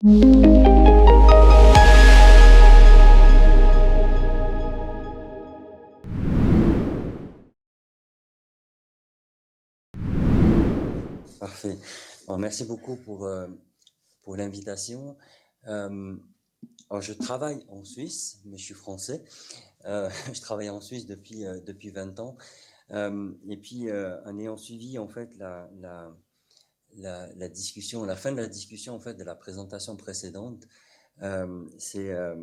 Parfait. Bon, merci beaucoup pour l'invitation. Alors, je travaille en Suisse, mais je suis français. Je travaille en Suisse depuis 20 ans. Et puis, en ayant suivi en fait la discussion, la fin de la discussion en fait de la présentation précédente, la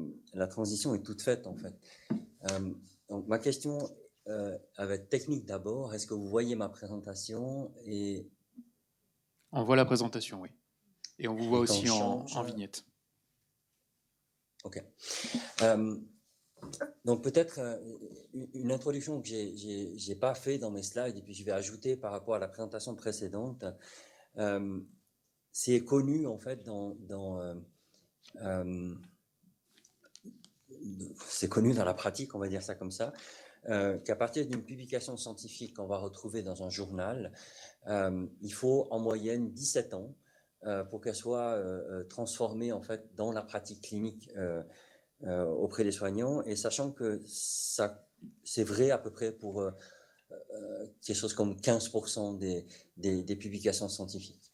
transition est toute faite en fait. Donc, ma question va être technique d'abord. Est-ce que vous voyez ma présentation On voit la présentation, oui. Et on vous voit aussi en vignette. Ok. Donc peut-être une introduction que j'ai pas fait dans mes slides et puis je vais ajouter par rapport à la présentation précédente. C'est connu en fait c'est connu dans la pratique, on va dire ça comme ça, qu'à partir d'une publication scientifique qu'on va retrouver dans un journal, il faut en moyenne 17 ans pour qu'elle soit transformée en fait dans la pratique clinique auprès des soignants, et sachant que c'est vrai à peu près pour quelque chose comme 15% des publications scientifiques.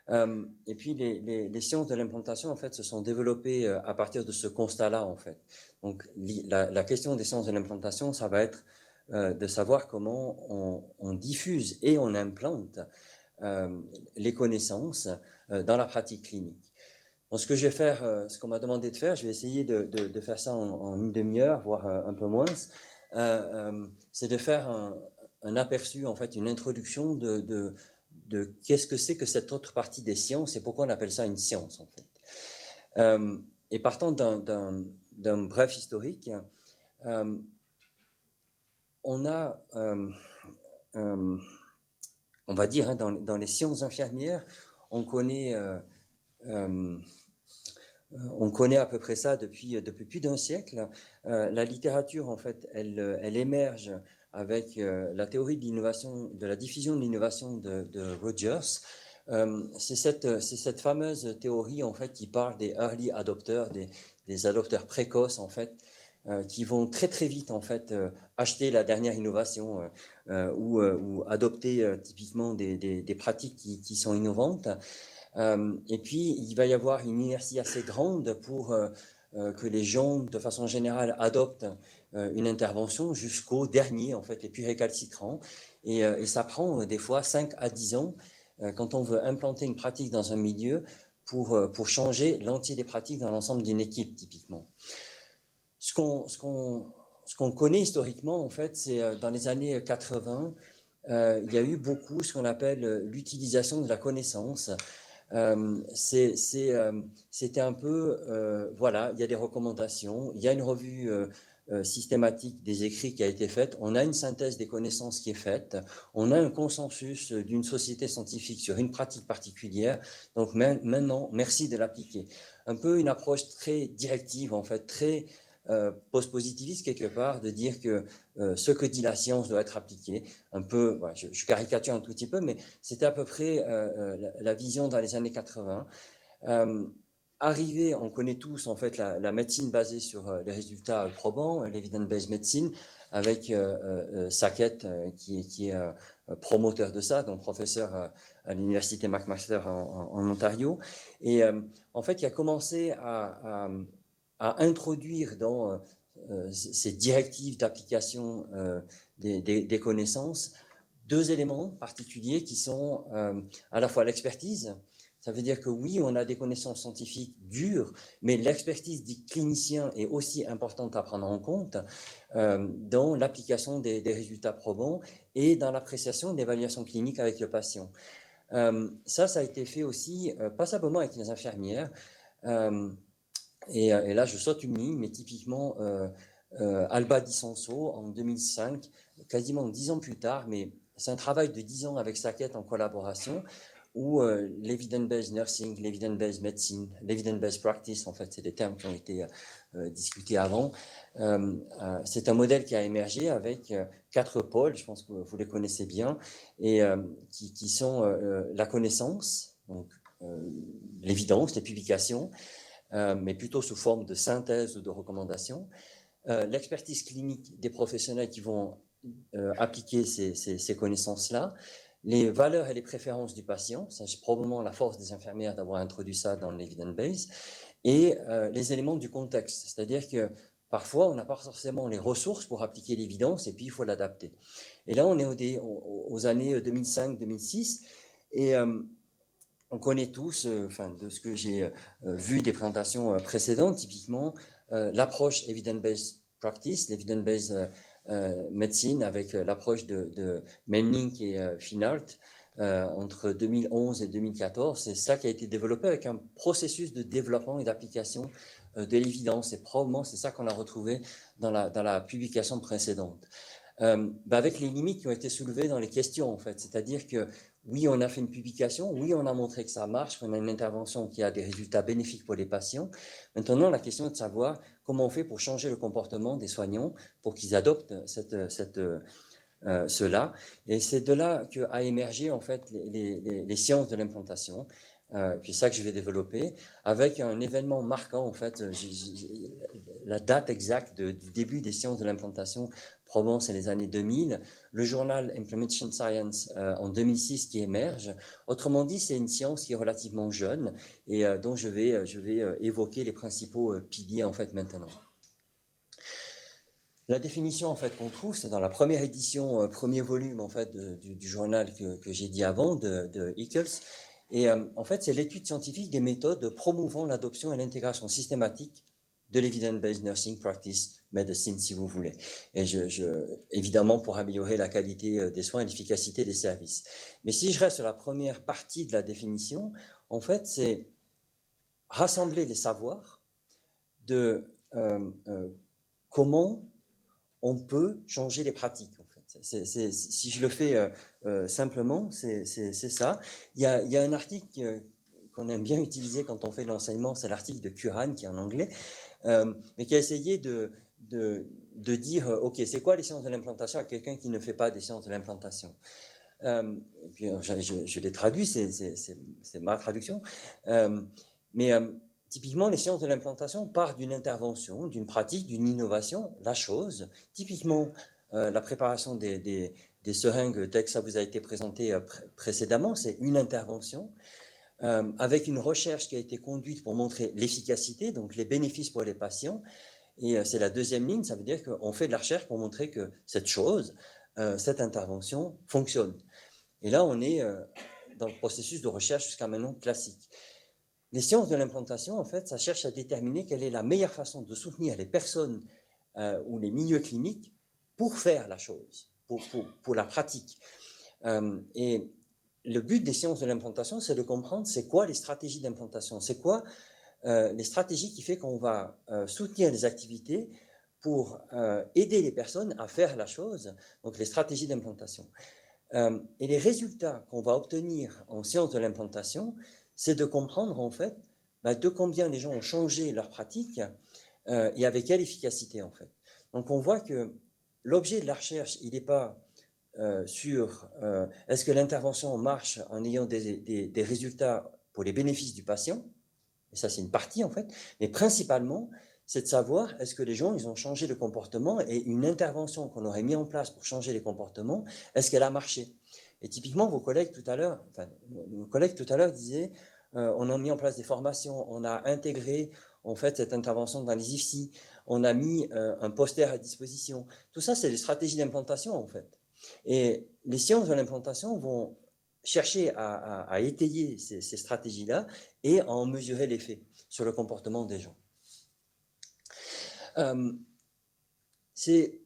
Et puis les sciences de l'implantation en fait se sont développées à partir de ce constat-là en fait. Donc la question des sciences de l'implantation, ça va être de savoir comment on diffuse et on implante les connaissances dans la pratique clinique. Donc, ce que je vais faire, ce qu'on m'a demandé de faire, je vais essayer de faire ça en une demi-heure, voire un peu moins. C'est de faire un aperçu, en fait, une introduction de qu'est-ce que c'est que cette autre partie des sciences et pourquoi on appelle ça une science, en fait. Et partant d'un bref historique, on a, on va dire, hein, dans les sciences infirmières, on connaît à peu près ça depuis plus d'un siècle. La littérature, en fait, elle émerge avec la théorie de l'innovation, de la diffusion de l'innovation de Rogers. C'est cette fameuse théorie, en fait, qui parle des early adopters, des adopteurs précoces, en fait, qui vont très très vite, en fait, acheter la dernière innovation ou adopter typiquement des pratiques qui sont innovantes. Et puis, il va y avoir une inertie assez grande pour que les gens, de façon générale, adoptent une intervention jusqu'au dernier, en fait, les plus récalcitrants. Et ça prend des fois 5 à 10 ans quand on veut implanter une pratique dans un milieu pour changer l'entier des pratiques dans l'ensemble d'une équipe, typiquement. Ce qu'on connaît historiquement, en fait, c'est dans les années 80, il y a eu beaucoup ce qu'on appelle l'utilisation de la connaissance. C'était un peu, voilà, il y a des recommandations, il y a une revue systématique des écrits qui a été faite, on a une synthèse des connaissances qui est faite, on a un consensus d'une société scientifique sur une pratique particulière, donc maintenant, merci de l'appliquer. Un peu une approche très directive, en fait, très post-positiviste quelque part, de dire que ce que dit la science doit être appliqué. Un peu, voilà, je caricature un tout petit peu, mais c'était à peu près la vision dans les années 80. Arrivé, on connaît tous en fait la médecine basée sur les résultats probants, l'evidence-based medicine, avec Sackett qui est promoteur de ça, donc professeur à l'université McMaster en Ontario. Et en fait, il a commencé à introduire dans ces directives d'application des connaissances deux éléments particuliers qui sont à la fois l'expertise. Ça veut dire que oui, on a des connaissances scientifiques dures, mais l'expertise du clinicien est aussi importante à prendre en compte dans l'application des résultats probants et dans l'appréciation de l'évaluation clinique avec le patient. Ça a été fait aussi, pas simplement avec les infirmières, et là, je saute une ligne, mais typiquement, Alba Di Sonso, en 2005, quasiment 10 ans plus tard, mais c'est un travail de 10 ans avec Sackett en collaboration, où l'evidence-based nursing, l'evidence-based medicine, l'evidence-based practice, en fait, c'est des termes qui ont été discutés avant. C'est un modèle qui a émergé avec 4 pôles, je pense que vous les connaissez bien, et qui sont la connaissance, donc l'évidence, les publications, mais plutôt sous forme de synthèse ou de recommandations. L'expertise clinique des professionnels qui vont appliquer ces connaissances-là, les valeurs et les préférences du patient, c'est probablement la force des infirmières d'avoir introduit ça dans l'evidence base, et les éléments du contexte, c'est-à-dire que parfois on n'a pas forcément les ressources pour appliquer l'évidence et puis il faut l'adapter. Et là on est aux années 2005-2006 et on connaît tous, de ce que j'ai vu des présentations précédentes, typiquement l'approche evidence-based practice, l'evidence-based médecine avec l'approche de Menning et Finalt entre 2011 et 2014. C'est ça qui a été développé avec un processus de développement et d'application de l'évidence. Et probablement c'est ça qu'on a retrouvé dans la publication précédente. Avec les limites qui ont été soulevées dans les questions, en fait. C'est-à-dire que, oui, on a fait une publication, oui, on a montré que ça marche, qu'on a une intervention qui a des résultats bénéfiques pour les patients. Maintenant, la question est de savoir comment on fait pour changer le comportement des soignants pour qu'ils adoptent cela. Et c'est de là qu'a émergé, en fait, les sciences de l'implantation. Puis ça que je vais développer, avec un événement marquant, en fait, la date exacte du début des sciences de l'implantation, probablement c'est les années 2000, le journal Implementation Science en 2006 qui émerge. Autrement dit, c'est une science qui est relativement jeune et dont je vais évoquer les principaux piliers, en fait, maintenant. La définition, en fait, qu'on trouve, c'est dans la première édition, premier volume, en fait, du journal que j'ai dit avant, de Eccles. Et en fait, c'est l'étude scientifique des méthodes promouvant l'adoption et l'intégration systématique de l'evidence-based nursing practice medicine, si vous voulez. Et évidemment, pour améliorer la qualité des soins et l'efficacité des services. Mais si je reste sur la première partie de la définition, en fait, c'est rassembler les savoirs de comment on peut changer les pratiques. En fait. Si je le fais simplement, c'est ça. Il y a un article qu'on aime bien utiliser quand on fait de l'enseignement, c'est l'article de Curran, qui est en anglais, mais qui a essayé de dire, OK, c'est quoi les sciences de l'implantation à quelqu'un qui ne fait pas des sciences de l'implantation. Puis je l'ai traduit, c'est ma traduction. Mais typiquement, les sciences de l'implantation partent d'une intervention, d'une pratique, d'une innovation, la chose. Typiquement, la préparation des seringues, tel que ça vous a été présenté précédemment, c'est une intervention avec une recherche qui a été conduite pour montrer l'efficacité, donc les bénéfices pour les patients. Et c'est la deuxième ligne, ça veut dire qu'on fait de la recherche pour montrer que cette chose, cette intervention fonctionne. Et là, on est dans le processus de recherche jusqu'à maintenant classique. Les sciences de l'implantation, en fait, ça cherche à déterminer quelle est la meilleure façon de soutenir les personnes ou les milieux cliniques pour faire la chose, pour la pratique. Et le but des sciences de l'implantation, c'est de comprendre c'est quoi les stratégies d'implantation, c'est quoi les stratégies qui fait qu'on va soutenir les activités pour aider les personnes à faire la chose, donc les stratégies d'implantation. Et les résultats qu'on va obtenir en sciences de l'implantation, c'est de comprendre en fait de combien les gens ont changé leur pratique et avec quelle efficacité en fait. Donc on voit que l'objet de la recherche, il n'est pas sur est-ce que l'intervention marche en ayant des résultats pour les bénéfices du patient, et ça c'est une partie en fait, mais principalement c'est de savoir est-ce que les gens ils ont changé de comportement et une intervention qu'on aurait mis en place pour changer les comportements, est-ce qu'elle a marché? Et typiquement vos collègues tout à l'heure, disaient on a mis en place des formations, on a intégré en fait cette intervention dans les IFSI, on a mis un poster à disposition. Tout ça c'est des stratégies d'implantation en fait. Et les sciences de l'implantation vont chercher à étayer ces stratégies-là et à en mesurer l'effet sur le comportement des gens. C'est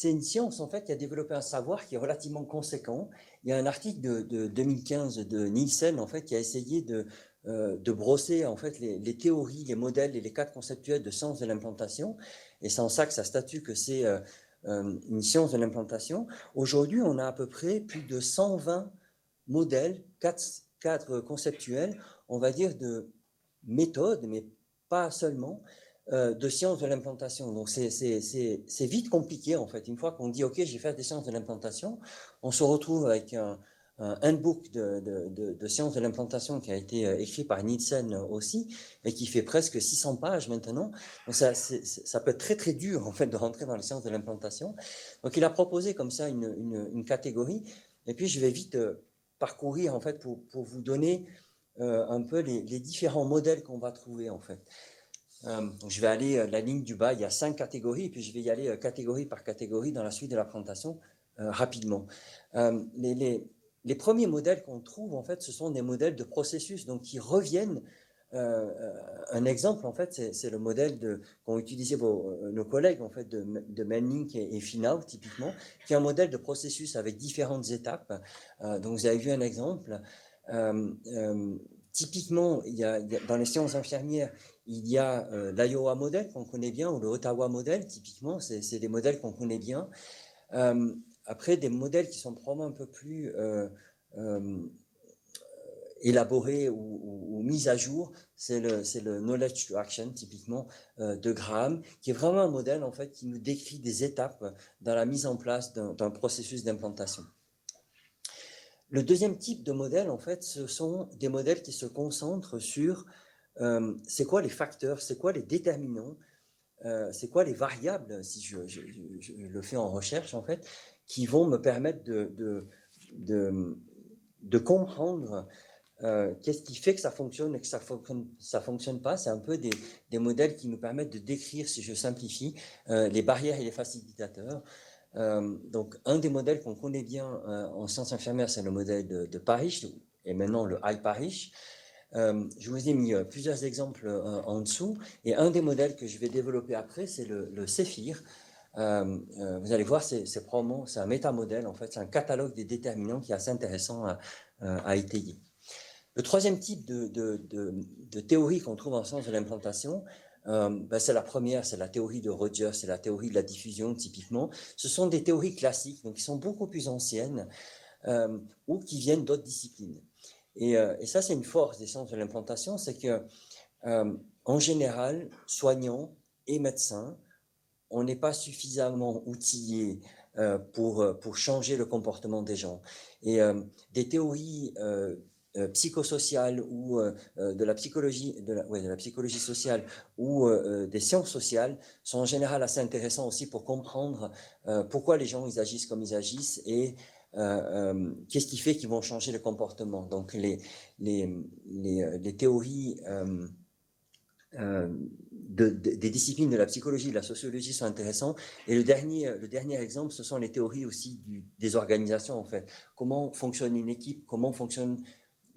une science en fait qui a développé un savoir qui est relativement conséquent. Il y a un article de 2015 de Nielsen en fait qui a essayé de brosser en fait les théories, les modèles et les cadres conceptuels de sciences de l'implantation. Et c'est en ça que ça statue que c'est une science de l'implantation. Aujourd'hui, on a à peu près plus de 120 modèles, cadres conceptuels, on va dire de méthodes, mais pas seulement, de sciences de l'implantation. Donc c'est vite compliqué en fait. Une fois qu'on dit ok, je vais faire des sciences de l'implantation, on se retrouve avec handbook de sciences de l'implantation qui a été écrit par Nielsen aussi, et qui fait presque 600 pages maintenant. Donc ça peut être très très dur en fait de rentrer dans les sciences de l'implantation. Donc il a proposé comme ça une catégorie, et puis je vais vite parcourir en fait pour vous donner un peu les différents modèles qu'on va trouver en fait. Donc je vais aller la ligne du bas, il y a 5 catégories, et puis je vais y aller catégorie par catégorie dans la suite de la présentation rapidement. Les premiers modèles qu'on trouve, en fait, ce sont des modèles de processus, donc qui reviennent. Un exemple, en fait, c'est le modèle qu'ont utilisé nos collègues, en fait, de Manning et Finau, typiquement, qui est un modèle de processus avec différentes étapes. Donc, vous avez vu un exemple. Typiquement, dans les sciences infirmières, il y a l'Iowa modèle qu'on connaît bien, ou le Ottawa modèle, typiquement, c'est des modèles qu'on connaît bien. Après, des modèles qui sont probablement un peu plus élaborés ou mis à jour, c'est le Knowledge to Action, typiquement, de Graham, qui est vraiment un modèle, en fait, qui nous décrit des étapes dans la mise en place d'un processus d'implantation. Le deuxième type de modèle, en fait, ce sont des modèles qui se concentrent sur c'est quoi les facteurs, c'est quoi les déterminants, c'est quoi les variables, si je le fais en recherche, en fait, qui vont me permettre de comprendre qu'est-ce qui fait que ça fonctionne et que ça fonctionne pas. C'est un peu des modèles qui nous permettent de décrire, si je simplifie, les barrières et les facilitateurs. Donc, un des modèles qu'on connaît bien en sciences infirmières, c'est le modèle de Parrish, et maintenant le I-Parrish. Je vous ai mis plusieurs exemples en dessous, et un des modèles que je vais développer après, c'est le CEPHIR. Vous allez voir, c'est un métamodèle, en fait, c'est un catalogue des déterminants qui est assez intéressant à étayer. Le troisième type de théorie qu'on trouve en sciences de l'implantation, c'est la première, c'est la théorie de Rogers, c'est la théorie de la diffusion, typiquement. Ce sont des théories classiques, donc qui sont beaucoup plus anciennes, ou qui viennent d'autres disciplines. Et ça, c'est une force des sciences de l'implantation, c'est que, en général, soignants et médecins, on n'est pas suffisamment outillés pour changer le comportement des gens. Et des théories psychosociales ou de la psychologie sociale ou des sciences sociales sont en général assez intéressants aussi pour comprendre pourquoi les gens ils agissent comme ils agissent et qu'est-ce qui fait qu'ils vont changer le comportement. Donc les théories des disciplines de la psychologie et de la sociologie sont intéressants. Et le dernier exemple, ce sont les théories aussi des organisations, en fait. Comment fonctionne une équipe, comment fonctionne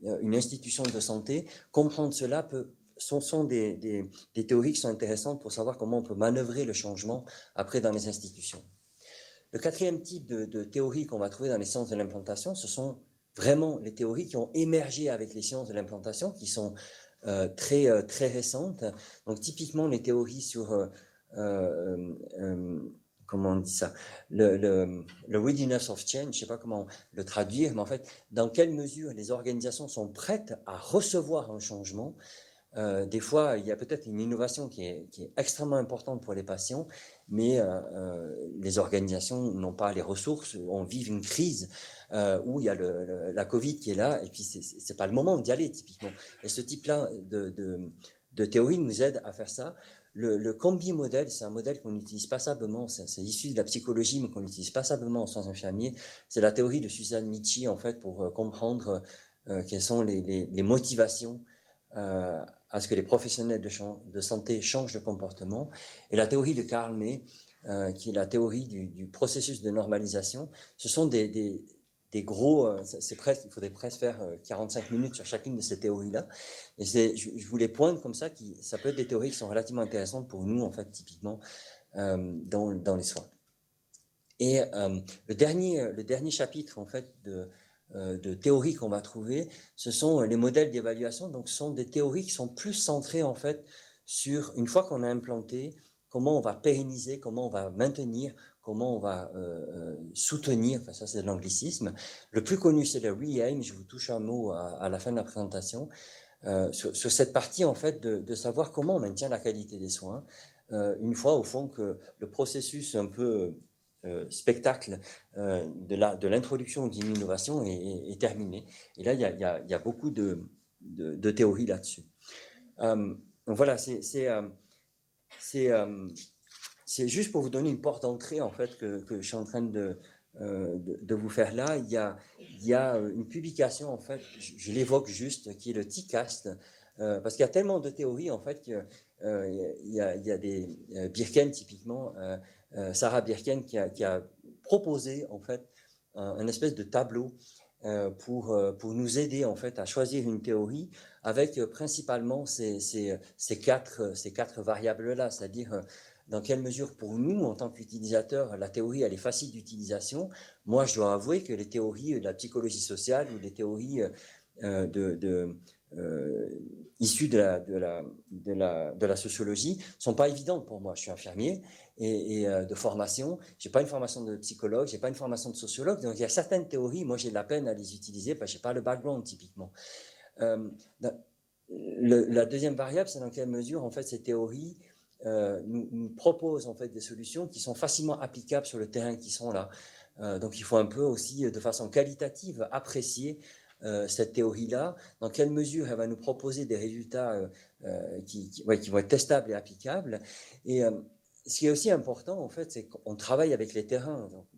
une institution de santé. Comprendre cela sont des théories qui sont intéressantes pour savoir comment on peut manœuvrer le changement après dans les institutions. Le quatrième type de théorie qu'on va trouver dans les sciences de l'implantation, ce sont vraiment les théories qui ont émergé avec les sciences de l'implantation, qui sont très récentes. Donc typiquement les théories sur comment on dit ça, le readiness of change, je ne sais pas comment le traduire, mais en fait, dans quelle mesure les organisations sont prêtes à recevoir un changement. Des fois, il y a peut-être une innovation qui est extrêmement importante pour les patients, mais les organisations n'ont pas les ressources, on vit une crise où il y a la Covid qui est là, et puis c'est pas le moment d'y aller typiquement. Et ce type-là de théorie nous aide à faire ça. Le combi modèle, c'est un modèle qu'on utilise passablement, c'est issu de la psychologie, mais qu'on utilise passablement en sciences infirmières. C'est la théorie de Suzanne Michi, en fait, pour comprendre quelles sont les motivations à ce que les professionnels de santé changent de comportement. Et la théorie de Karl May, qui est la théorie du processus de normalisation, ce sont des gros, il faudrait presque faire 45 minutes sur chacune de ces théories-là. Et je vous les pointe comme ça, ça peut être des théories qui sont relativement intéressantes pour nous, en fait, typiquement, dans les soins. Et le dernier chapitre, en fait, de théories qu'on va trouver, ce sont les modèles d'évaluation. Donc, ce sont des théories qui sont plus centrées, en fait, sur, une fois qu'on a implanté, comment on va pérenniser, comment on va maintenir, comment on va soutenir, enfin ça c'est de l'anglicisme. Le plus connu, c'est le re-aim, je vous touche un mot à la fin de la présentation, sur cette partie, en fait, de savoir comment on maintient la qualité des soins, une fois, au fond, que le processus un peu spectacle de l'introduction d'une innovation est terminé. Et là, il y a beaucoup de théories là-dessus. Donc voilà, c'est juste pour vous donner une porte d'entrée en fait que je suis en train de vous faire là. Il y a une publication en fait, je l'évoque juste, qui est le TCAST, parce qu'il y a tellement de théories en fait qu'il y a des Birken typiquement, Sarah Birken qui a proposé en fait un espèce de tableau pour nous aider en fait à choisir une théorie avec principalement ces quatre variables-là, c'est-à-dire dans quelle mesure pour nous, en tant qu'utilisateurs, la théorie elle est facile d'utilisation. Moi, je dois avouer que les théories de la psychologie sociale ou les théories issues de la sociologie sont pas évidentes pour moi. Je suis infirmier et de formation, j'ai pas une formation de psychologue, j'ai pas une formation de sociologue, donc il y a certaines théories, moi j'ai de la peine à les utiliser parce que j'ai pas le background typiquement. La deuxième variable, c'est dans quelle mesure en fait ces théories nous proposent en fait des solutions qui sont facilement applicables sur le terrain qui sont là. Donc il faut un peu aussi de façon qualitative apprécier cette théorie-là, dans quelle mesure elle va nous proposer des résultats qui vont être testables et applicables. Et ce qui est aussi important, en fait, c'est qu'on travaille avec les terrains. Donc,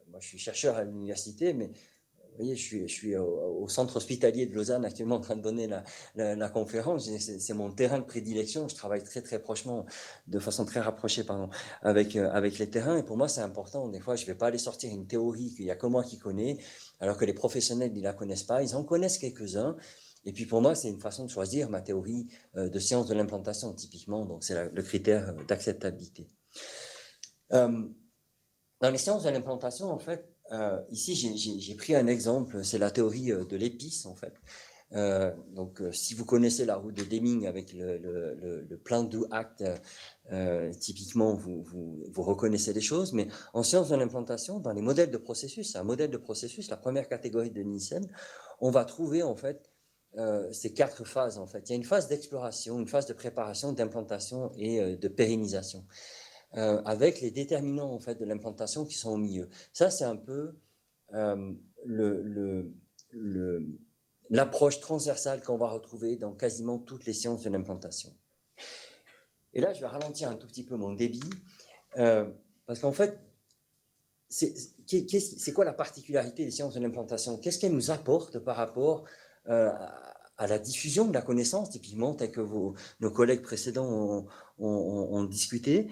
moi, je suis chercheur à l'université, mais vous voyez, je suis au centre hospitalier de Lausanne actuellement en train de donner la conférence. C'est mon terrain de prédilection. Je travaille très, très prochement, de façon très rapprochée, pardon, avec les terrains. Et pour moi, c'est important. Des fois, je ne vais pas aller sortir une théorie qu'il n'y a que moi qui connais, alors que les professionnels, ils ne la connaissent pas. Ils en connaissent quelques-uns. Et puis pour moi, c'est une façon de choisir ma théorie de science de l'implantation, typiquement. Donc, c'est le critère d'acceptabilité. Dans les sciences de l'implantation, en fait, ici, j'ai pris un exemple, c'est la théorie de l'épice, en fait. Donc, si vous connaissez la route de Deming avec le plan do act, typiquement, vous reconnaissez les choses. Mais en sciences de l'implantation, dans les modèles de processus, un modèle de processus, la première catégorie de Nielsen, on va trouver, en fait, ces quatre phases, en fait. Il y a une phase d'exploration, une phase de préparation, d'implantation et de pérennisation. Avec les déterminants en fait de l'implantation qui sont au milieu. Ça, c'est un peu l'approche transversale qu'on va retrouver dans quasiment toutes les sciences de l'implantation. Et là, je vais ralentir un tout petit peu mon débit, parce qu'en fait, c'est quoi la particularité des sciences de l'implantation? Qu'est-ce qu'elles nous apportent par rapport à la diffusion de la connaissance, typiquement, tel que nos collègues précédents ont discuté,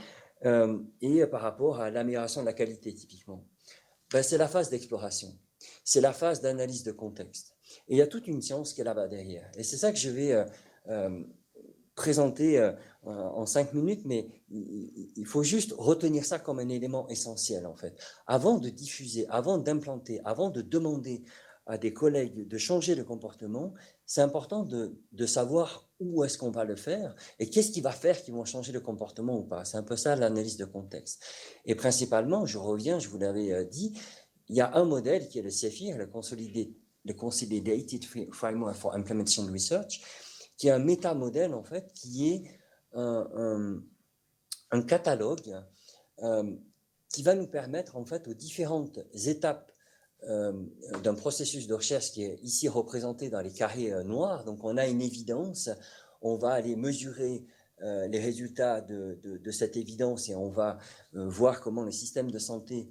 et par rapport à l'amélioration de la qualité, typiquement? C'est la phase d'exploration, c'est la phase d'analyse de contexte. Et il y a toute une science qui est là-bas derrière. Et c'est ça que je vais présenter en 5 minutes, mais il faut juste retenir ça comme un élément essentiel, en fait. Avant de diffuser, avant d'implanter, avant de demander à des collègues de changer de comportement, c'est important de savoir où est-ce qu'on va le faire et qu'est-ce qui va faire qu'ils vont changer de comportement ou pas. C'est un peu ça l'analyse de contexte. Et principalement, je reviens, je vous l'avais dit, il y a un modèle qui est le CEFIR, le Consolidated Framework for Implementation Research, qui est un métamodèle en fait, qui est un catalogue qui va nous permettre en fait aux différentes étapes d'un processus de recherche qui est ici représenté dans les carrés noirs. Donc on a une évidence, on va aller mesurer les résultats de cette évidence et on va voir comment le système de santé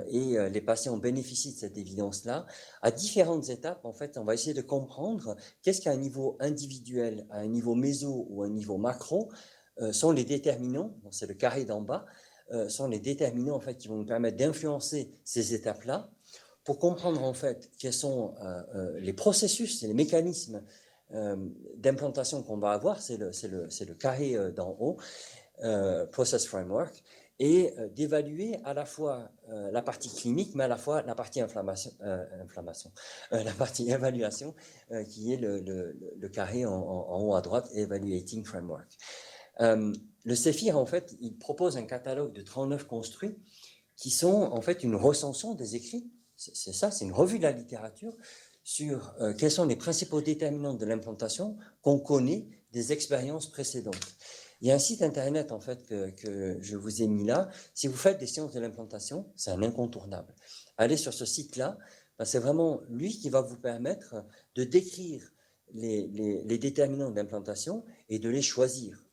et les patients bénéficient de cette évidence-là. À différentes étapes, en fait, on va essayer de comprendre qu'est-ce qu'à un niveau individuel, à un niveau méso ou à un niveau macro, sont les déterminants, c'est le carré d'en bas, sont les déterminants en fait, qui vont nous permettre d'influencer ces étapes-là, pour comprendre en fait quels sont les processus et les mécanismes d'implantation qu'on va avoir, c'est le carré d'en haut, Process Framework, et d'évaluer à la fois la partie clinique, mais à la fois la partie la partie évaluation, qui est le carré en haut à droite, Evaluating Framework. Le CEFIR, en fait, il propose un catalogue de 39 construits qui sont en fait une recension des écrits. C'est ça, c'est une revue de la littérature sur quels sont les principaux déterminants de l'implantation qu'on connaît des expériences précédentes. Il y a un site internet en fait que je vous ai mis là. Si vous faites des sciences de l'implantation, c'est un incontournable. Allez sur ce site-là, c'est vraiment lui qui va vous permettre de décrire les déterminants de l'implantation et de les choisir.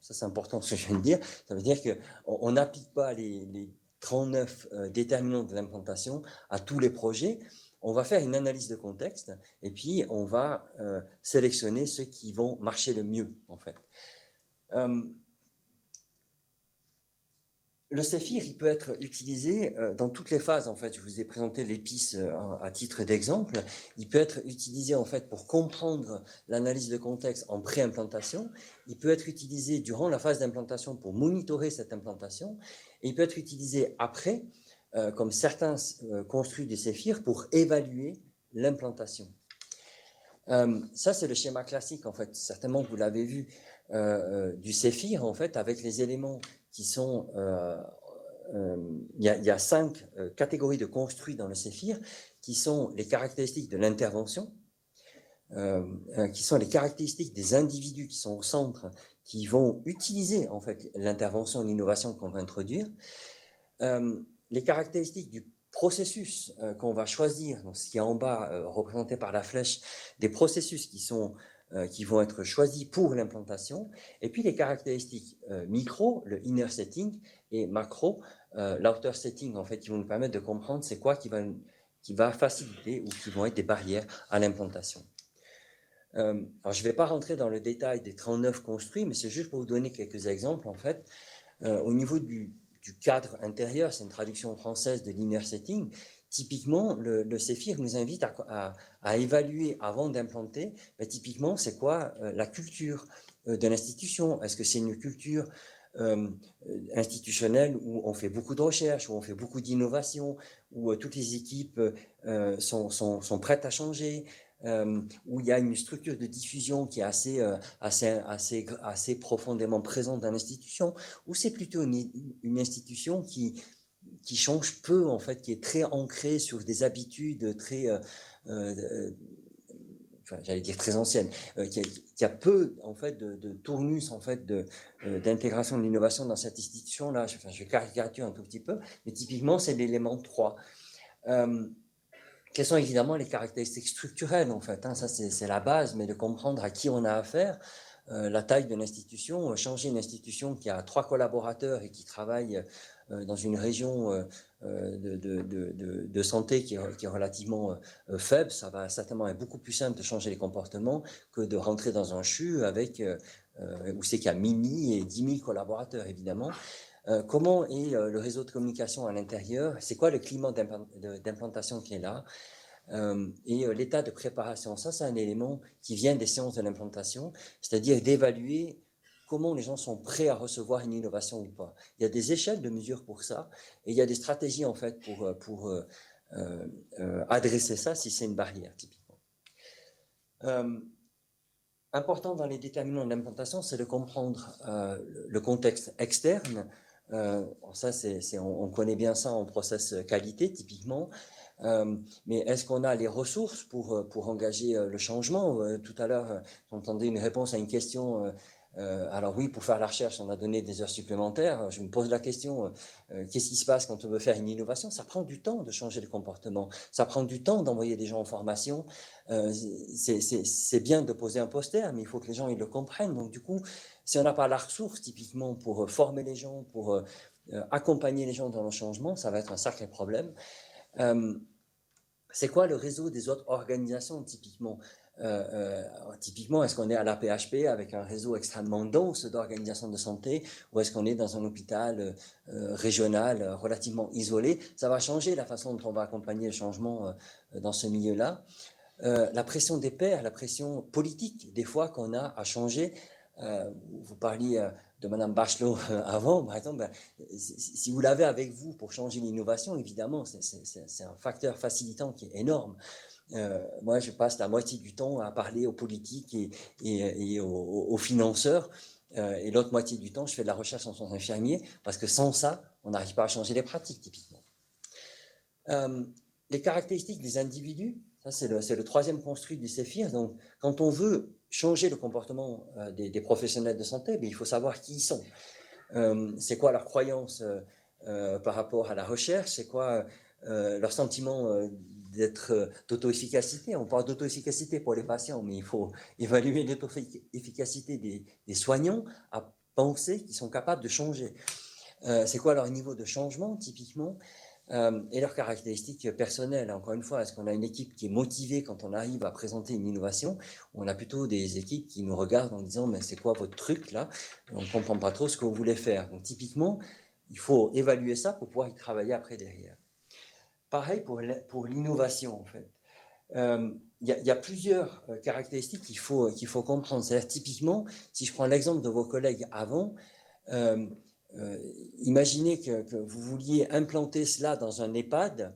Ça, c'est important ce que je viens de dire. Ça veut dire qu'on n'applique pas les 39 déterminants de l'implantation à tous les projets. On va faire une analyse de contexte et puis on va sélectionner ceux qui vont marcher le mieux, en fait. Le Céphir, il peut être utilisé dans toutes les phases. En fait, je vous ai présenté l'épice à titre d'exemple. Il peut être utilisé en fait pour comprendre l'analyse de contexte en pré-implantation. Il peut être utilisé durant la phase d'implantation pour monitorer cette implantation. Et il peut être utilisé après, comme certains construits du Céphir, pour évaluer l'implantation. Ça, c'est le schéma classique, en fait. Certainement, vous l'avez vu, du Céphir, en fait, avec les éléments qui sont... il y a 5 catégories de construits dans le Céphir, qui sont les caractéristiques de l'intervention, qui sont les caractéristiques des individus qui sont au centre, qui vont utiliser, en fait, l'intervention et l'innovation qu'on va introduire, les caractéristiques du processus qu'on va choisir, donc ce qui est en bas représenté par la flèche, des processus qui vont être choisis pour l'implantation, et puis les caractéristiques micro, le inner setting, et macro, l'outer setting, en fait, qui vont nous permettre de comprendre c'est quoi qui va faciliter ou qui vont être des barrières à l'implantation. Alors, je ne vais pas rentrer dans le détail des 39 construits, mais c'est juste pour vous donner quelques exemples, en fait. Au niveau du cadre intérieur, c'est une traduction française de l'inner setting. Typiquement, le Céphir nous invite à évaluer avant d'implanter, typiquement, c'est quoi la culture de l'institution? Est-ce que c'est une culture institutionnelle où on fait beaucoup de recherche, où on fait beaucoup d'innovation, où toutes les équipes sont prêtes à changer, où il y a une structure de diffusion qui est assez profondément présente dans l'institution, ou c'est plutôt une institution qui change peu, en fait, qui est très ancrée sur des habitudes très, j'allais dire très anciennes, qui a peu, en fait, de tournus, en fait, d'intégration de l'innovation dans cette institution-là. Je caricature un tout petit peu, mais typiquement, c'est l'élément 3. Quelles sont évidemment les caractéristiques structurelles, en fait, hein, ça c'est la base, mais de comprendre à qui on a affaire, la taille de l'institution, changer une institution qui a 3 collaborateurs et qui travaille dans une région de santé qui est relativement faible, ça va certainement être beaucoup plus simple de changer les comportements que de rentrer dans un CHU avec, où c'est qu'il y a et 10 000 collaborateurs, évidemment. Comment est le réseau de communication à l'intérieur? C'est quoi le climat d'implantation qui est là? Et l'état de préparation, ça c'est un élément qui vient des sciences de l'implantation, c'est-à-dire d'évaluer comment les gens sont prêts à recevoir une innovation ou pas. Il y a des échelles de mesure pour ça, et il y a des stratégies en fait pour adresser ça si c'est une barrière typiquement. Important dans les déterminants de l'implantation, c'est de comprendre le contexte externe. Ça, on connaît bien ça en process qualité typiquement. Mais est-ce qu'on a les ressources pour engager le changement? Tout à l'heure, j'entendais une réponse à une question. Alors oui, pour faire la recherche, on a donné des heures supplémentaires. Je me pose la question, qu'est-ce qui se passe quand on veut faire une innovation? Ça prend du temps de changer le comportement. Ça prend du temps d'envoyer des gens en formation. C'est bien de poser un poster, mais il faut que les gens ils le comprennent. Donc du coup, si on n'a pas la ressource typiquement pour former les gens, pour accompagner les gens dans le changement, ça va être un sacré problème. C'est quoi le réseau des autres organisations typiquement? Typiquement, est-ce qu'on est à la PHP avec un réseau extrêmement dense d'organisations de santé ou est-ce qu'on est dans un hôpital régional relativement isolé? Ça va changer la façon dont on va accompagner le changement dans ce milieu-là. La pression des pairs, la pression politique des fois qu'on a à changer. Vous parliez de Madame Bachelot avant, par exemple, si vous l'avez avec vous pour changer l'innovation, évidemment, c'est un facteur facilitant qui est énorme. Moi, je passe la moitié du temps à parler aux politiques et aux financeurs, et l'autre moitié du temps, je fais de la recherche en tant qu'infirmier, parce que sans ça, on n'arrive pas à changer les pratiques, typiquement. Les caractéristiques des individus, ça c'est le troisième construit du Céphir. Donc, quand on veut changer le comportement des professionnels de santé, mais il faut savoir qui ils sont. C'est quoi leur croyance par rapport à la recherche, c'est quoi leur sentiment d'auto-efficacité. On parle d'auto-efficacité pour les patients, mais il faut évaluer l'auto-efficacité des soignants à penser qu'ils sont capables de changer. C'est quoi leur niveau de changement, typiquement, et leurs caractéristiques personnelles. Encore une fois, est-ce qu'on a une équipe qui est motivée quand on arrive à présenter une innovation, ou on a plutôt des équipes qui nous regardent en disant « mais c'est quoi votre truc là ?» On ne comprend pas trop ce que vous voulez faire. Donc typiquement, il faut évaluer ça pour pouvoir y travailler après derrière. Pareil pour l'innovation, en fait. Il y a plusieurs caractéristiques qu'il faut comprendre. C'est-à-dire, typiquement, si je prends l'exemple de vos collègues avant, imaginez que vous vouliez implanter cela dans un EHPAD,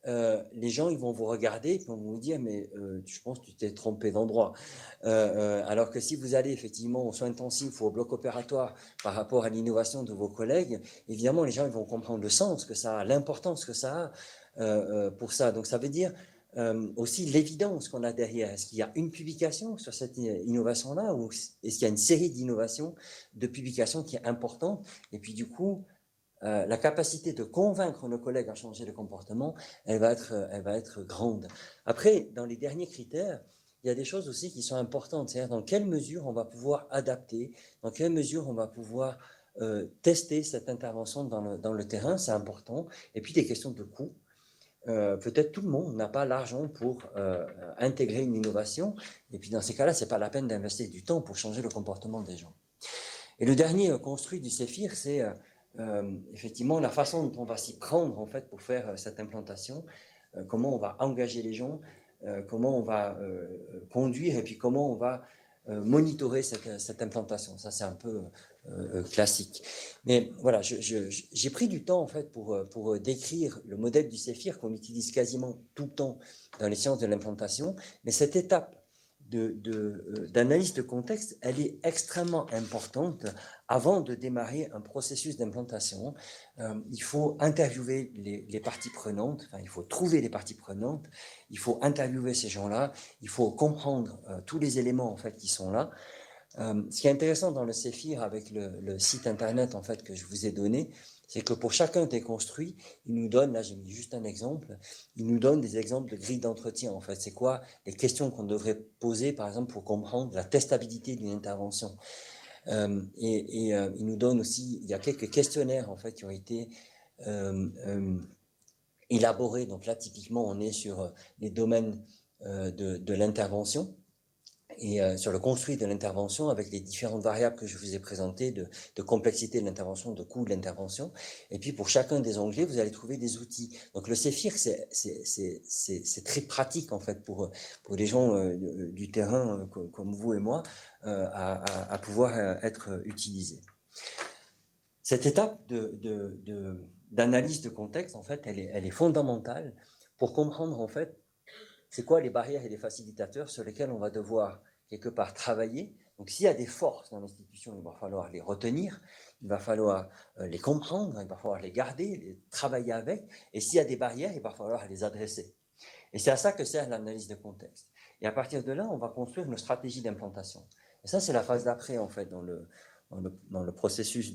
les gens ils vont vous regarder et vont vous dire mais je pense que tu t'es trompé d'endroit. Alors que si vous allez effectivement aux soins intensifs ou au bloc opératoire par rapport à l'innovation de vos collègues, évidemment les gens ils vont comprendre le sens que ça a, l'importance que ça a pour ça. Donc ça veut dire aussi l'évidence qu'on a derrière. Est-ce qu'il y a une publication sur cette innovation-là ou est-ce qu'il y a une série d'innovations, de publications qui est importante? Et puis du coup, la capacité de convaincre nos collègues à changer de comportement, elle va être grande. Après, dans les derniers critères, il y a des choses aussi qui sont importantes. C'est-à-dire dans quelle mesure on va pouvoir adapter, dans quelle mesure on va pouvoir tester cette intervention dans le terrain, c'est important. Et puis des questions de coût. Peut-être tout le monde n'a pas l'argent pour intégrer une innovation. Et puis dans ces cas-là, ce n'est pas la peine d'investir du temps pour changer le comportement des gens. Et le dernier construit du CEFIR, c'est effectivement la façon dont on va s'y prendre en fait pour faire cette implantation, comment on va engager les gens, comment on va conduire et puis comment on va monitorer cette implantation. Ça, c'est un peu classique. Mais voilà, j'ai pris du temps en fait pour décrire le modèle du CEFIR qu'on utilise quasiment tout le temps dans les sciences de l'implantation. Mais cette étape d'analyse de contexte, elle est extrêmement importante avant de démarrer un processus d'implantation. Il faut interviewer les parties prenantes, enfin, il faut trouver les parties prenantes, il faut interviewer ces gens-là, il faut comprendre tous les éléments en fait qui sont là. Ce qui est intéressant dans le CEFIR avec le site internet en fait que je vous ai donné, c'est que pour chacun des construits, il nous donne, là j'ai mis juste un exemple, il nous donne des exemples de grilles d'entretien en fait. C'est quoi les questions qu'on devrait poser par exemple pour comprendre la testabilité d'une intervention. Il nous donne aussi, il y a quelques questionnaires en fait qui ont été élaborés. Donc là typiquement on est sur les domaines de l'intervention et sur le construit de l'intervention avec les différentes variables que je vous ai présentées de complexité de l'intervention, de coût de l'intervention. Et puis pour chacun des onglets, vous allez trouver des outils. Donc le CEFIR, c'est très pratique en fait pour les gens du terrain comme vous et moi à pouvoir être utilisé. Cette étape d'analyse de contexte, en fait, elle est fondamentale pour comprendre en fait c'est quoi les barrières et les facilitateurs sur lesquels on va devoir quelque part travailler. Donc s'il y a des forces dans l'institution, il va falloir les retenir, il va falloir les comprendre, il va falloir les garder, les travailler avec, et s'il y a des barrières, il va falloir les adresser. Et c'est à ça que sert l'analyse de contexte. Et à partir de là, on va construire nos stratégies d'implantation. Et ça, c'est la phase d'après, en fait, dans le processus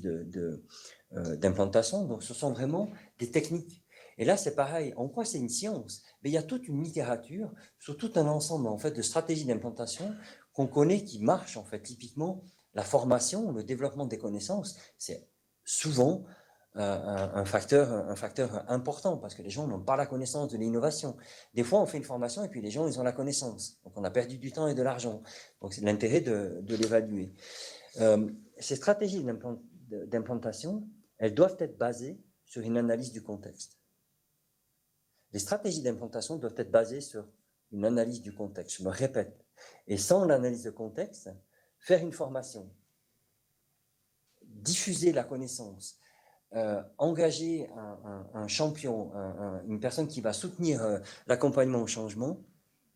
d'implantation. Donc ce sont vraiment des techniques. Et là, c'est pareil. En quoi c'est une science? Mais il y a toute une littérature sur tout un ensemble en fait, de stratégies d'implantation qu'on connaît qui marchent. En fait. Typiquement, la formation, le développement des connaissances, c'est souvent un facteur important parce que les gens n'ont pas la connaissance de l'innovation. Des fois, on fait une formation et puis les gens, ils ont la connaissance. Donc, on a perdu du temps et de l'argent. Donc, c'est l'intérêt de l'évaluer. Ces stratégies d'implantation, elles doivent être basées sur une analyse du contexte. Les stratégies d'implantation doivent être basées sur une analyse du contexte. Je me répète. Et sans l'analyse de contexte, faire une formation, diffuser la connaissance, engager un champion, une personne qui va soutenir l'accompagnement au changement,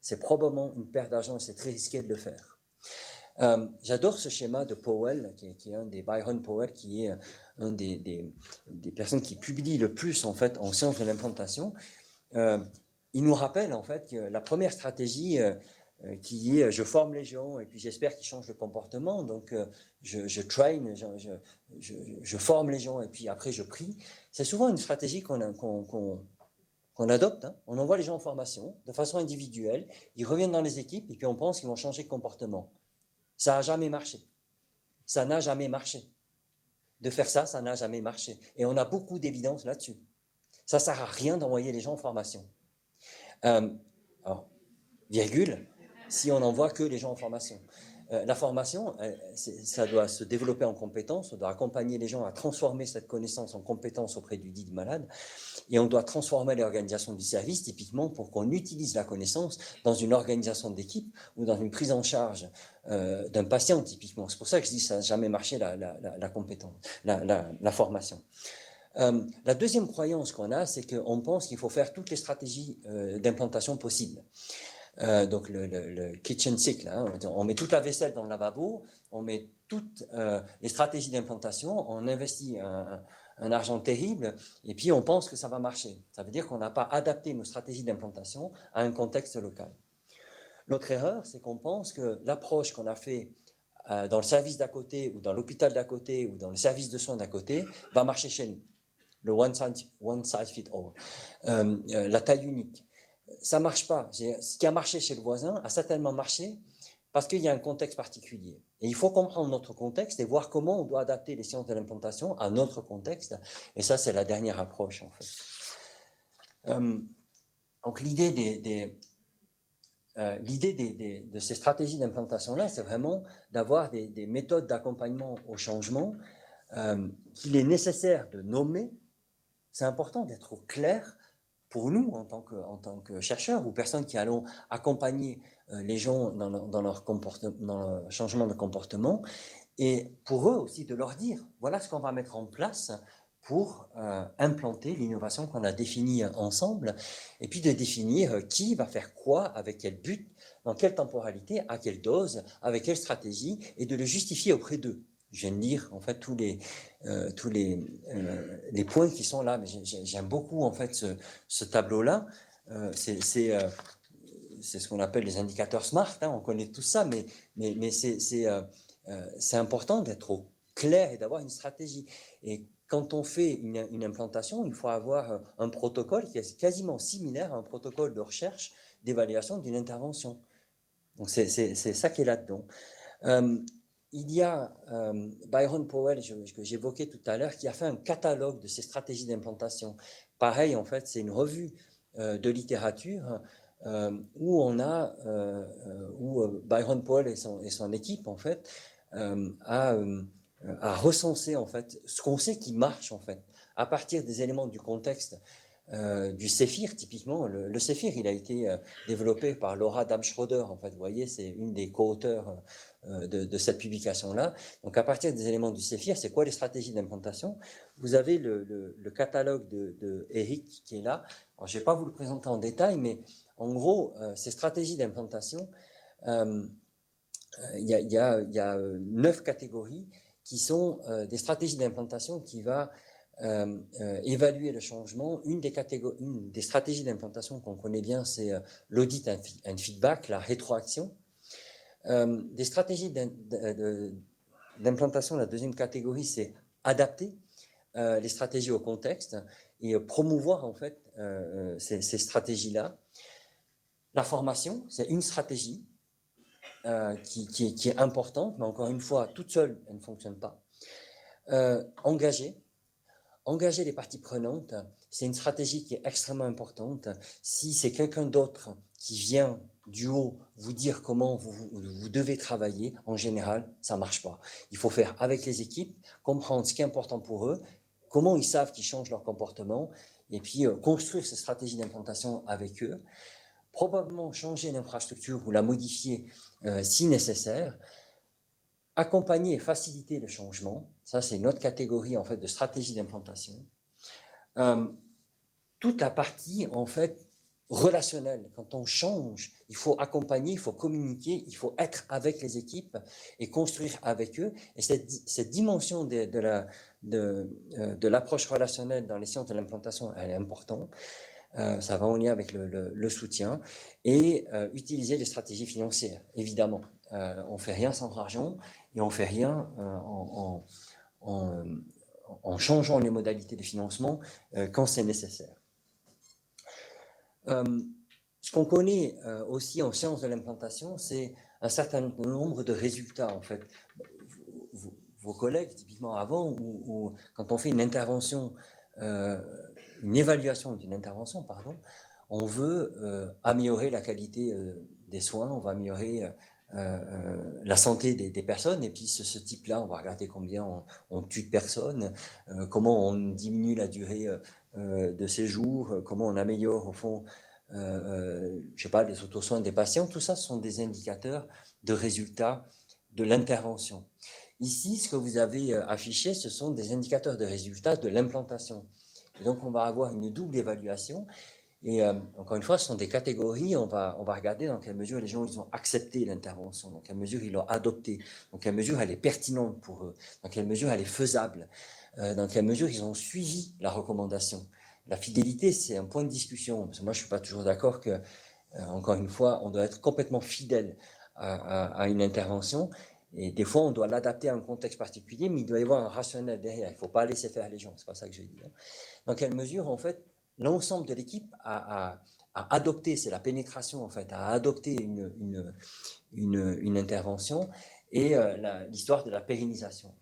c'est probablement une perte d'argent et c'est très risqué de le faire. J'adore ce schéma de Powell, qui est un des Byron Powell, qui est un des personnes qui publie le plus en fait en sciences de l'implantation. Il nous rappelle en fait que la première stratégie, qui est je forme les gens et puis j'espère qu'ils changent de comportement. Donc, je train, je forme les gens et puis après je prie. C'est souvent une stratégie qu'on adopte. Hein. On envoie les gens en formation de façon individuelle, ils reviennent dans les équipes et puis on pense qu'ils vont changer de comportement. Ça n'a jamais marché. Ça n'a jamais marché. De faire ça, ça n'a jamais marché. Et on a beaucoup d'évidence là-dessus. Ça ne sert à rien d'envoyer les gens en formation. Alors, virgule, si on n'envoie que les gens en formation. La formation, ça doit se développer en compétences, on doit accompagner les gens à transformer cette connaissance en compétences auprès du dit malade, et on doit transformer l'organisation du service, typiquement, pour qu'on utilise la connaissance dans une organisation d'équipe ou dans une prise en charge d'un patient, typiquement. C'est pour ça que je dis que ça n'a jamais marché, la compétence, la formation. La deuxième croyance qu'on a, c'est qu'on pense qu'il faut faire toutes les stratégies d'implantation possibles. Donc le kitchen sink, là, hein, on met toute la vaisselle dans le lavabo, on met toutes les stratégies d'implantation, on investit un argent terrible, et puis on pense que ça va marcher. Ça veut dire qu'on n'a pas adapté nos stratégies d'implantation à un contexte local. L'autre erreur, c'est qu'on pense que l'approche qu'on a fait dans le service d'à côté, ou dans l'hôpital d'à côté, ou dans le service de soins d'à côté, va marcher chez nous. Le one size fit all, la taille unique. Ça ne marche pas. Ce qui a marché chez le voisin a certainement marché parce qu'il y a un contexte particulier. Et il faut comprendre notre contexte et voir comment on doit adapter les sciences de l'implantation à notre contexte. Et ça, c'est la dernière approche, en fait. Donc, l'idée de ces stratégies d'implantation-là, c'est vraiment d'avoir des méthodes d'accompagnement au changement qu'il est nécessaire de nommer. C'est important d'être au clair pour nous, en tant que chercheurs ou personnes qui allons accompagner les gens dans leur changement de comportement, et pour eux aussi de leur dire, voilà ce qu'on va mettre en place pour implanter l'innovation qu'on a définie ensemble, et puis de définir qui va faire quoi, avec quel but, dans quelle temporalité, à quelle dose, avec quelle stratégie, et de le justifier auprès d'eux. Je viens de dire en fait tous les points qui sont là, mais j'aime beaucoup en fait ce tableau-là. C'est ce qu'on appelle les indicateurs SMART, hein, on connaît tout ça, mais c'est important d'être au clair et d'avoir une stratégie. Et quand on fait une implantation, il faut avoir un protocole qui est quasiment similaire à un protocole de recherche d'évaluation d'une intervention. Donc c'est ça qui est là-dedans. Il y a Byron Powell, que j'évoquais tout à l'heure, qui a fait un catalogue de ces stratégies d'implantation. Pareil, en fait, c'est une revue de littérature où on a, où Byron Powell et son équipe, en fait, a recensé, en fait, ce qu'on sait qui marche, en fait, à partir des éléments du contexte du Séphir, typiquement. Le Séphir, il a été développé par Laura Damschroeder, en fait, vous voyez, c'est une des co-auteurs de cette publication-là. Donc, à partir des éléments du Séphir, c'est quoi les stratégies d'implantation? Vous avez le catalogue de Eric qui est là. Alors, je ne vais pas vous le présenter en détail, mais en gros, ces stratégies d'implantation, il y a 9 catégories qui sont des stratégies d'implantation qui va évaluer le changement. Une des stratégies d'implantation qu'on connaît bien, c'est l'audit and feedback, la rétroaction. Des stratégies d'implantation, la deuxième catégorie, c'est adapter les stratégies au contexte et promouvoir en fait ces stratégies-là. La formation, c'est une stratégie qui est importante, mais encore une fois, toute seule, elle ne fonctionne pas. Engager les parties prenantes, c'est une stratégie qui est extrêmement importante. Si c'est quelqu'un d'autre qui vient du haut vous dire comment vous devez travailler, en général, ça ne marche pas. Il faut faire avec les équipes, comprendre ce qui est important pour eux, comment ils savent qu'ils changent leur comportement, et puis construire ces stratégies d'implantation avec eux. Probablement changer l'infrastructure ou la modifier si nécessaire. Accompagner et faciliter le changement, ça c'est une autre catégorie en fait de stratégie d'implantation. Toute la partie en fait relationnelle, quand on change, il faut accompagner, il faut communiquer, il faut être avec les équipes et construire avec eux. Et cette dimension de l'approche relationnelle dans les sciences de l'implantation, elle est importante. ça va en lien avec le soutien, et utiliser les stratégies financières, évidemment. On ne fait rien sans argent et on ne fait rien en changeant les modalités de financement quand c'est nécessaire. Ce qu'on connaît aussi en sciences de l'implantation, c'est un certain nombre de résultats, en fait. Vos collègues, typiquement avant, ou quand on fait une intervention, une évaluation d'une intervention, pardon, on veut améliorer la qualité des soins, on va améliorer la santé des personnes, et puis ce type-là, on va regarder combien on tue de personnes, comment on diminue la durée de séjour, comment on améliore au fond, je sais pas, les auto-soins des patients. Tout ça, ce sont des indicateurs de résultats de l'intervention. Ici, ce que vous avez affiché, ce sont des indicateurs de résultats de l'implantation. Et donc, on va avoir une double évaluation. Et encore une fois, ce sont des catégories. On va regarder dans quelle mesure les gens ils ont accepté l'intervention, dans quelle mesure ils l'ont adoptée, dans quelle mesure elle est pertinente pour eux, dans quelle mesure elle est faisable, dans quelle mesure ils ont suivi la recommandation. La fidélité, c'est un point de discussion. Parce que moi, je ne suis pas toujours d'accord que, encore une fois, on doit être complètement fidèle à une intervention. Et des fois, on doit l'adapter à un contexte particulier, mais il doit y avoir un rationnel derrière. Il ne faut pas laisser faire les gens. C'est pas ça que je dis. Dans quelle mesure, en fait, l'ensemble de l'équipe a adopté, c'est la pénétration, en fait, a adopté une intervention, et l'histoire de la pérennisation.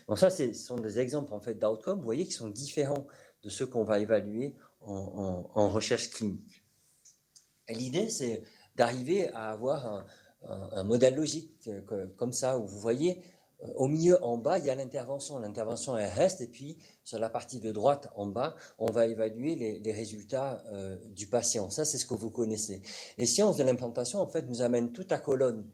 Donc ça, ce sont des exemples, en fait, d'outcomes, vous voyez, qui sont différents de ceux qu'on va évaluer en recherche clinique. Et l'idée, c'est d'arriver à avoir un modèle logique comme ça, où vous voyez, au milieu, en bas, il y a l'intervention. L'intervention, elle reste, et puis sur la partie de droite, en bas, on va évaluer les résultats du patient. Ça, c'est ce que vous connaissez. Les sciences de l'implantation, en fait, nous amènent toute la colonne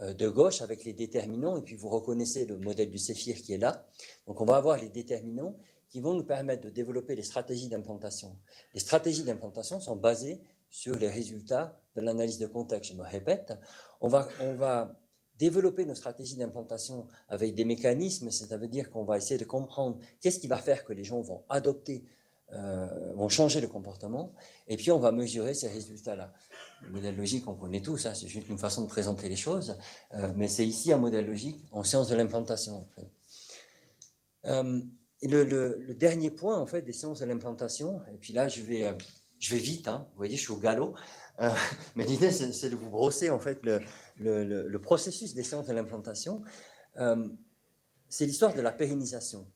de gauche avec les déterminants, et puis vous reconnaissez le modèle du Céphir qui est là. Donc, on va avoir les déterminants qui vont nous permettre de développer les stratégies d'implantation. Les stratégies d'implantation sont basées sur les résultats de l'analyse de contexte. Je me répète, on va développer nos stratégies d'implantation avec des mécanismes, c'est-à-dire qu'on va essayer de comprendre qu'est-ce qui va faire que les gens vont adopter, vont changer de comportement, et puis on va mesurer ces résultats-là. Le modèle logique, on connaît tous, hein, c'est juste une façon de présenter les choses, mais c'est ici un modèle logique en sciences de l'implantation. En fait. Et le dernier point, en fait, des sciences de l'implantation, et puis là, je vais vite, hein, vous voyez, je suis au galop, mais l'idée, c'est de vous brosser, en fait, le processus des sciences de l'implantation. C'est l'histoire de la pérennisation.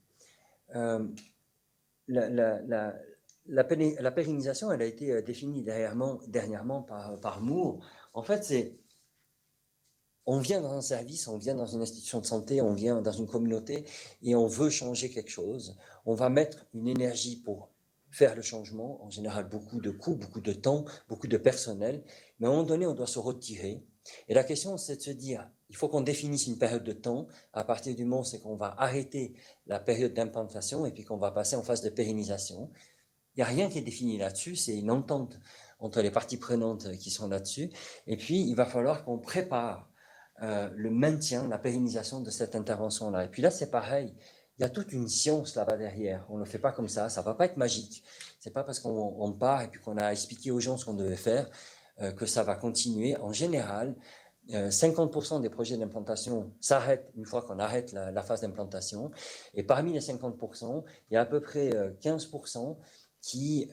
La pérennisation, elle a été définie dernièrement par Moore. En fait, c'est on vient dans un service, on vient dans une institution de santé, on vient dans une communauté et on veut changer quelque chose. On va mettre une énergie pour faire le changement, en général beaucoup de coûts, beaucoup de temps, beaucoup de personnel, mais à un moment donné, on doit se retirer. Et la question, c'est de se dire, il faut qu'on définisse une période de temps. À partir du moment où c'est qu'on va arrêter la période d'implantation et puis qu'on va passer en phase de pérennisation. Il n'y a rien qui est défini là-dessus, c'est une entente entre les parties prenantes qui sont là-dessus. Et puis, il va falloir qu'on prépare le maintien, la pérennisation de cette intervention-là. Et puis là, c'est pareil. Il y a toute une science là-bas derrière. On ne le fait pas comme ça. Ça ne va pas être magique. Ce n'est pas parce qu'on part et puis qu'on a expliqué aux gens ce qu'on devait faire que ça va continuer. En général, 50% des projets d'implantation s'arrêtent une fois qu'on arrête la phase d'implantation. Et parmi les 50%, il y a à peu près 15% qui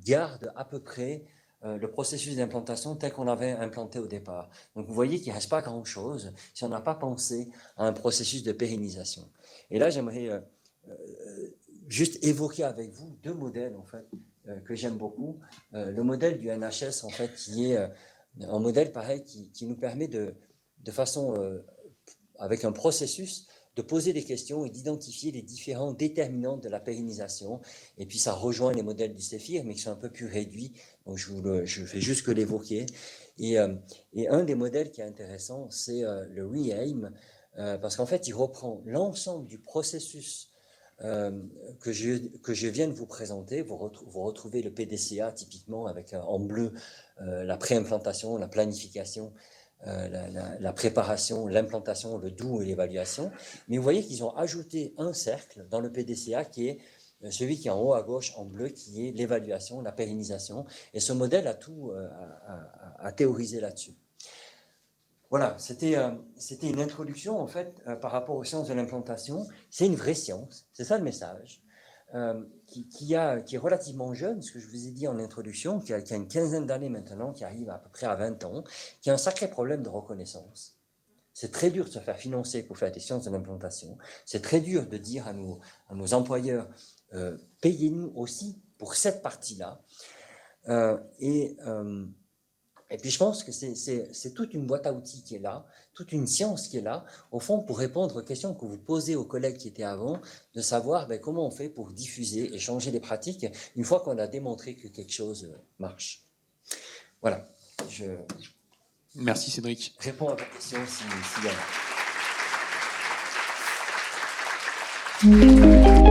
gardent à peu près le processus d'implantation tel qu'on l'avait implanté au départ. Donc vous voyez qu'il ne reste pas grand-chose si on n'a pas pensé à un processus de pérennisation. Et là, j'aimerais juste évoquer avec vous deux modèles en fait que j'aime beaucoup. Le modèle du NHS en fait qui est un modèle pareil qui nous permet de façon avec un processus de poser des questions et d'identifier les différents déterminants de la pérennisation. Et puis ça rejoint les modèles du Céphir, mais qui sont un peu plus réduits. Donc je fais juste que l'évoquer. Et un des modèles qui est intéressant, c'est le REAIM, parce qu'en fait, il reprend l'ensemble du processus que je viens de vous présenter. Vous retrouvez le PDCA typiquement avec en bleu la préimplantation, la planification, la préparation, l'implantation, le do et l'évaluation. Mais vous voyez qu'ils ont ajouté un cercle dans le PDCA qui est celui qui est en haut à gauche en bleu, qui est l'évaluation, la pérennisation. Et ce modèle a tout à théoriser là-dessus. Voilà, c'était une introduction en fait par rapport aux sciences de l'implantation. C'est une vraie science, c'est ça le message, qui est relativement jeune, ce que je vous ai dit en introduction, qui a une quinzaine d'années maintenant, qui arrive à peu près à 20 ans, qui a un sacré problème de reconnaissance. C'est très dur de se faire financer pour faire des sciences de l'implantation. C'est très dur de dire à nos employeurs, payez-nous aussi pour cette partie-là. Et puis je pense que c'est toute une boîte à outils qui est là, toute une science qui est là, au fond, pour répondre aux questions que vous posez aux collègues qui étaient avant, de savoir comment on fait pour diffuser et changer les pratiques une fois qu'on a démontré que quelque chose marche. Voilà. Merci Cédric. Réponds à vos questions s'il y en a.